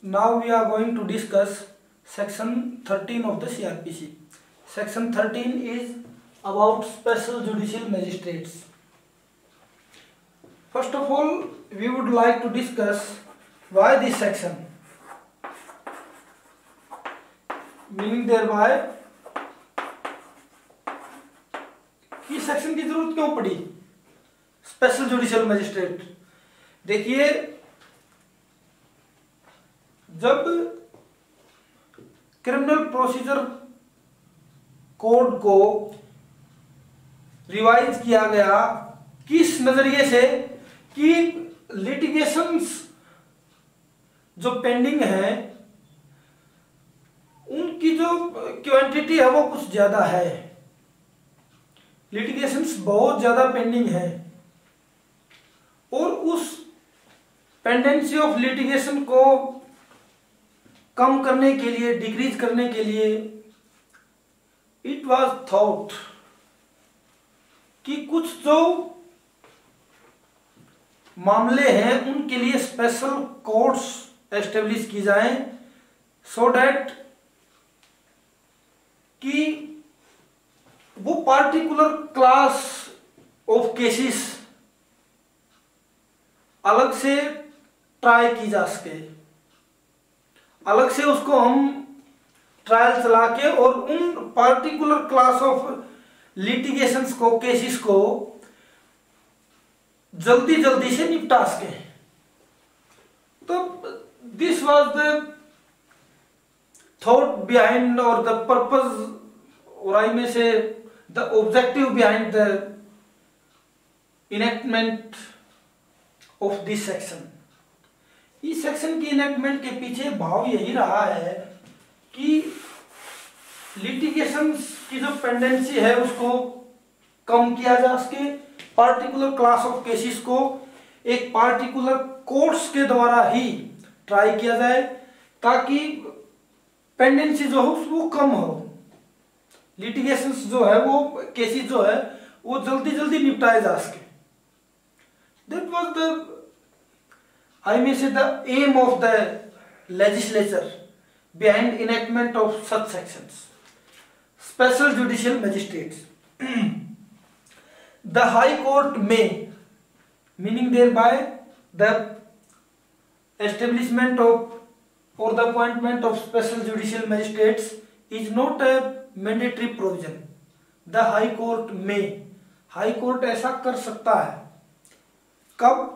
Now we are going to discuss section 13 of the CRPC. Section 13 is about special judicial magistrates. First of all, we would like to discuss why this section, meaning thereby कि section की जरूरत क्यों पड़ी special judicial magistrate. देखिए, जब criminal procedure code को revise किया गया किस नजरिए से कि लिटिगेशंस जो पेंडिंग है उनकी जो क्वांटिटी है वो कुछ ज्यादा है, लिटिगेशंस बहुत ज्यादा पेंडिंग है और उस पेंडेंसी ऑफ लिटिगेशन को कम करने के लिए, डिक्रीज करने के लिए इट वाज थॉट कि कुछ जो मामले हैं उनके लिए स्पेशल कोर्ट्स एस्टेब्लिश की जाएं सो दैट कि वो पार्टिकुलर क्लास ऑफ केसेस अलग से ट्राई की जा सके, अलग से उसको हम ट्रायल चला के और उन पार्टिकुलर क्लास ऑफ लिटिगेशंस को, केसेस को जल्दी जल्दी से निपटा सके। तो this was the thought behind और द पर्पस और आई में से the objective behind the enactment of this section. इस सेक्शन की इनेक्टमेंट के पीछे भाव यही रहा है कि लिटिगेशंस की जो पेंडेंसी है उसको कम किया जा सके, पार्टिकुलर क्लास ऑफ केसेस को एक पार्टिकुलर कोर्ट्स के द्वारा ही ट्राई किया जाए ताकि पेंडेंसी जो हो वो कम हो, लिटिगेशंस जो है वो केसेस जो है वो जल्दी जल्दी निपटाए जा सके। That was the I may say the aim of the legislature behind enactment of such sections. Special judicial magistrates. The High Court may, meaning thereby the establishment of or the appointment of special judicial magistrates is not a mandatory provision. The High Court may, High Court ऐसा कर सकता है कब?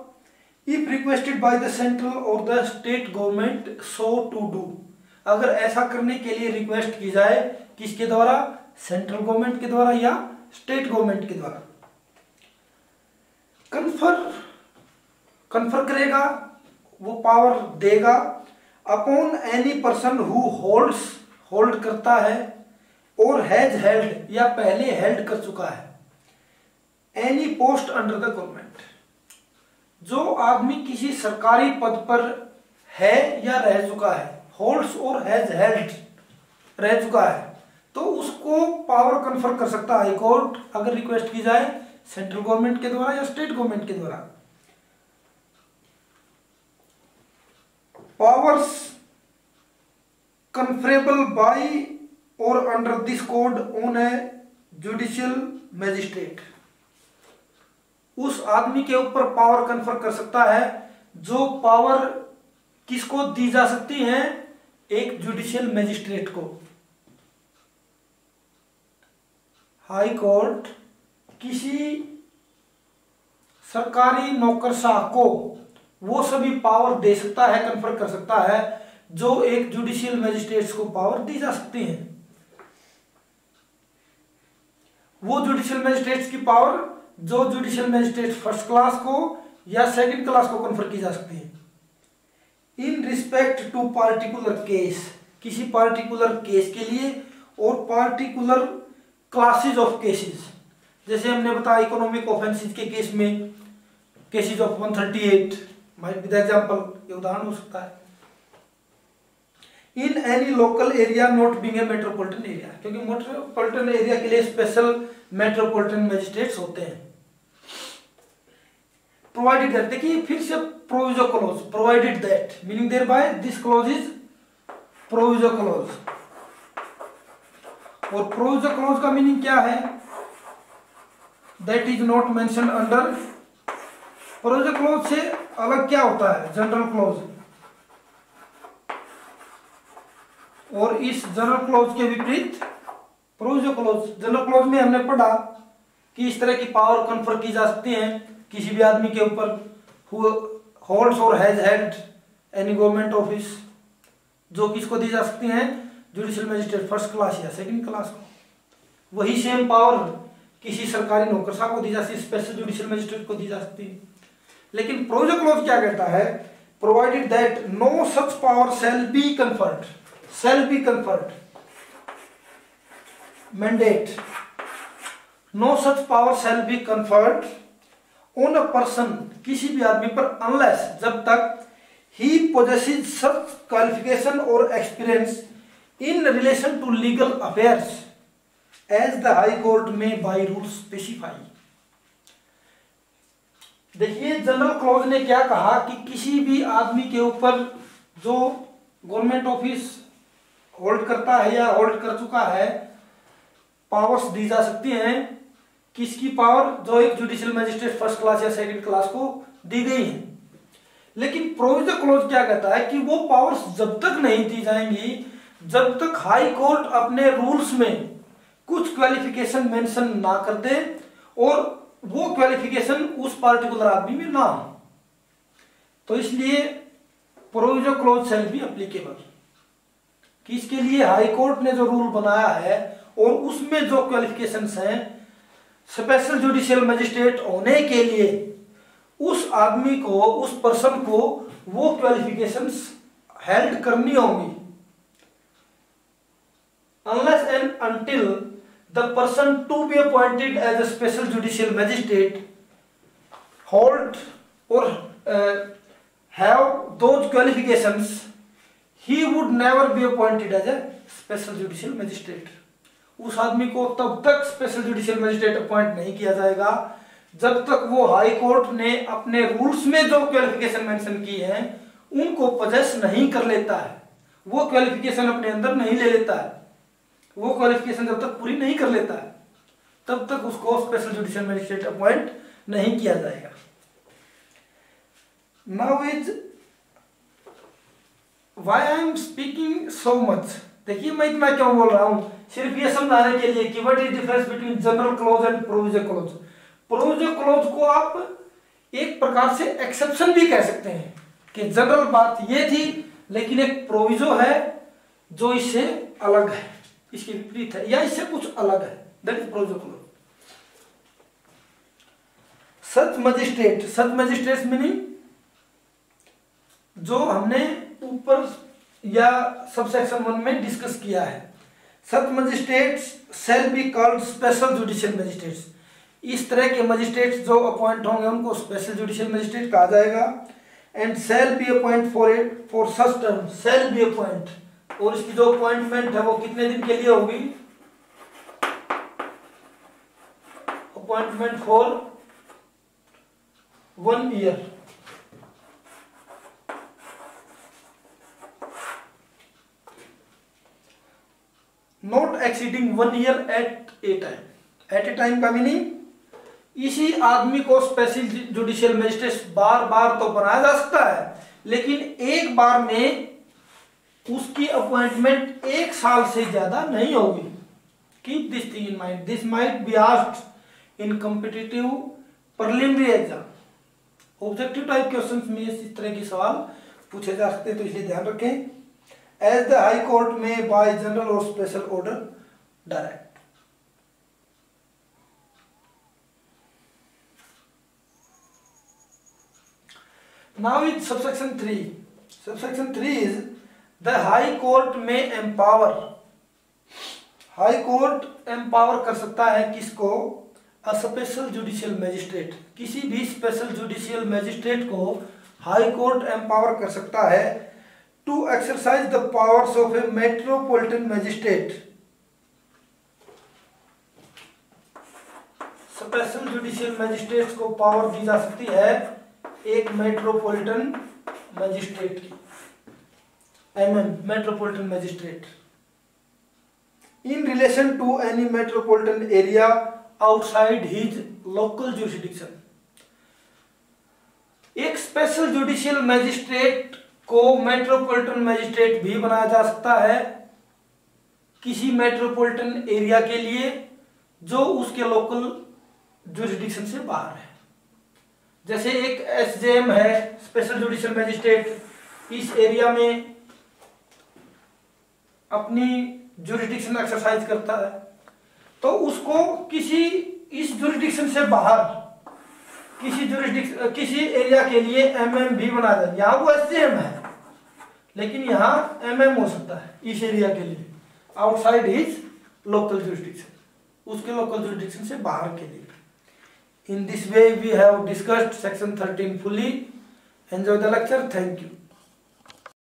If requested by the central or the state government so to do, अगर ऐसा करने के लिए रिक्वेस्ट की जाए किसके द्वारा? सेंट्रल गवर्नमेंट के द्वारा या स्टेट गवर्नमेंट के द्वारा। कन्फर करेगा, वो पावर देगा upon any person who hold करता है और हैज हेल्ड या पहले हेल्ड कर चुका है any post under the government. जो आदमी किसी सरकारी पद पर है या रह चुका है, होल्ड्स और हैज हेल्ड रह चुका है, तो उसको पावर कन्फर कर सकता है हाई कोर्ट अगर रिक्वेस्ट की जाए सेंट्रल गवर्नमेंट के द्वारा या स्टेट गवर्नमेंट के द्वारा। पावर्स कन्फरेबल बाय और under this code on a judicial magistrate, उस आदमी के ऊपर पावर कन्फर कर सकता है जो पावर किसको दी जा सकती है? एक जुडिशियल मैजिस्ट्रेट को। हाई कोर्ट किसी सरकारी नौकरशाह को वो सभी पावर दे सकता है, कन्फर कर सकता है जो एक जुडिशियल मैजिस्ट्रेट को पावर दी जा सकती है। वो जुडिशियल मैजिस्ट्रेट की पावर जो जुडिशियल मैजिस्ट्रेट फर्स्ट क्लास को या सेकंड क्लास को कन्फर की जा सकती है in respect to particular case, किसी पार्टिकुलर केस के लिए और पार्टिकुलर क्लासेस ऑफ केसेस। जैसे हमने बताया इकोनॉमिक ऑफेंसेस के केस में cases of 138 might be the example, ये उदाहरण हो सकता है। In any local area not being a metropolitan area, क्योंकि मेट्रोपॉलिटन एरिया के लिए स्पेशल मेट्रोपॉलिटन मैजिस्ट्रेट्स होते हैं। प्रोवाइडेड दैट, देखिए फिर से proviso clause, provided that meaning thereby this clause is proviso clause. और प्रोविजो क्लॉज का मीनिंग क्या है? That is not mentioned under. Proviso clause से अलग क्या होता है? General clause. और इस जनरल क्लॉज के विपरीत प्रोविजो क्लॉज। जनरल क्लॉज में हमने पढ़ा कि इस तरह की पावर कन्फर की जा सकती है किसी भी आदमी के ऊपर हु होल्ड्स और has held any government office, जो किसको दी जा सकती हैं? जुडिशियल मजिस्ट्रेट फर्स्ट क्लास या सेकंड क्लास को। वही सेम पावर किसी सरकारी नौकरशाह को दी जा सकती है, स्पेशल जुडिशियल मजिस्ट्रेट को दी जा सकती है। लेकिन प्रोविजो क्लॉज क्या कहता है? Provided that no such power shall be conferred, shall be conferred mandate, no such power shall be conferred on a person, किसी भी आदमी पर, अनलेस, जब तक ही पोजेसेस सच क्वालिफिकेशन और experience in relation to legal affairs as the high court may by rule specify. देखिए general clause ने क्या कहा कि किसी भी आदमी के ऊपर जो गवर्नमेंट ऑफिस होल्ड करता है या होल्ड कर चुका है, पावर्स दी जा सकती हैं। किसकी पावर? जो एक जुडिशियल मजिस्ट्रेट फर्स्ट क्लास या सेकंड क्लास को दी गई है। लेकिन प्रोविजो क्लॉज क्या कहता है कि वो पावर्स जब तक नहीं दी जाएंगी जब तक हाई कोर्ट अपने रूल्स में कुछ क्वालिफिकेशन मेंशन ना कर दे और वो क्वालिफिकेशन उस पार्टिकुलर आदमी में ना हो। तो इसलिए proviso clause shall be applicable, कि इसके लिए हाई कोर्ट ने जो रूल बनाया है और उसमें जो क्वालिफिकेशंस हैं, स्पेशल जुडिशियल मजिस्ट्रेट होने के लिए उस आदमी को, उस पर्सन को वो क्वालिफिकेशंस हेल्ड करनी होंगी। Unless and until the person to be appointed as a special judicial magistrate hold or have those qualifications, he would never be appointed as a special judicial magistrate. उस आदमी को तब तक special judicial magistrate appoint नहीं किया जाएगा जब तक वो हाई कोर्ट ने अपने रूल्स में जो क्वालिफिकेशन मेंशन की है उनको पोजेस नहीं कर लेता है, वो क्वालिफिकेशन अपने अंदर नहीं ले लेता है। वो क्वालिफिकेशन जब तक पूरी नहीं कर लेता है तब तक उसको स्पेशल जुडिशियल मजिस्ट्रेट अपॉइंट नहीं किया जाएगा। Now is why I am speaking so much. देखिए मैं इतना क्यों बोल रहा हूं, सिर्फ ये समझाने के लिए कि what is difference between general clause and proviso clause. Proviso clause को आप एक प्रकार से एक्सेप्शन भी कह सकते हैं कि जनरल बात ये थी लेकिन एक प्रोविजो है जो इससे अलग है, इसके विपरीत है या इससे कुछ अलग है, that is proviso clause. Such magistrate, such magistrate meaning जो हमने ऊपर या सबसेक्शन 1 में डिस्कस किया है। Such magistrates shall be called special judicial magistrates. इस तरह के मजिस्ट्रेट्स जो अपॉइंट होंगे उनको स्पेशल जुडिशियल मजिस्ट्रेट कहा जाएगा। And shall be appoint for such term, shall be appoint, और इसकी जो अपॉइंटमेंट है वो कितने दिन के लिए होगी? Appointment for 1 year. Not exceeding 1 year at a time. At a time का मीनिंग इसी आदमी को स्पेशल जुडिशियल मजिस्ट्रेट बार बार तो बनाया जा सकता है लेकिन एक बार में उसकी अपॉइंटमेंट 1 साल से ज्यादा नहीं होगी। Keep this thing in mind, this might be asked in competitive preliminary exam. Objective type questions में इस तरह के सवाल पूछे जा सकते हैं, तो इसे ध्यान रखें। As the high court may by general और special order direct. Now is subsection 3। Subsection 3 is the high court may empower. High court empower कर सकता है किसको? A special judicial magistrate. किसी भी स्पेशल जुडिशियल मजिस्ट्रेट को हाई कोर्ट एम्पावर कर सकता है to exercise the powers of a metropolitan magistrate. Special judicial magistrate को पावर दी जा सकती है एक मेट्रोपॉलिटन मजिस्ट्रेट की, MM metropolitan magistrate, in relation to any metropolitan area outside his local jurisdiction. एक स्पेशल जुडिशियल मैजिस्ट्रेट को मेट्रोपॉलिटन मैजिस्ट्रेट भी बनाया जा सकता है किसी मेट्रोपॉलिटन एरिया के लिए जो उसके लोकल जुरिसडिक्शन से बाहर है। जैसे एक SJM है, स्पेशल जुडिशियल मैजिस्ट्रेट, इस एरिया में अपनी जुरिसडिक्शन एक्सरसाइज करता है, तो उसको किसी इस जुरिसडिक्शन से बाहर किसी एरिया के लिए MM भी बना जाए। यहाँ वो SJM है लेकिन यहाँ MM हो सकता है इस एरिया के लिए, आउटसाइड हिज लोकल जुरिसडिक्शन, उसके लोकल जुरिसडिक्शन से बाहर के लिए। In this way we have discussed section 13 fully. Enjoy the lecture. Thank you.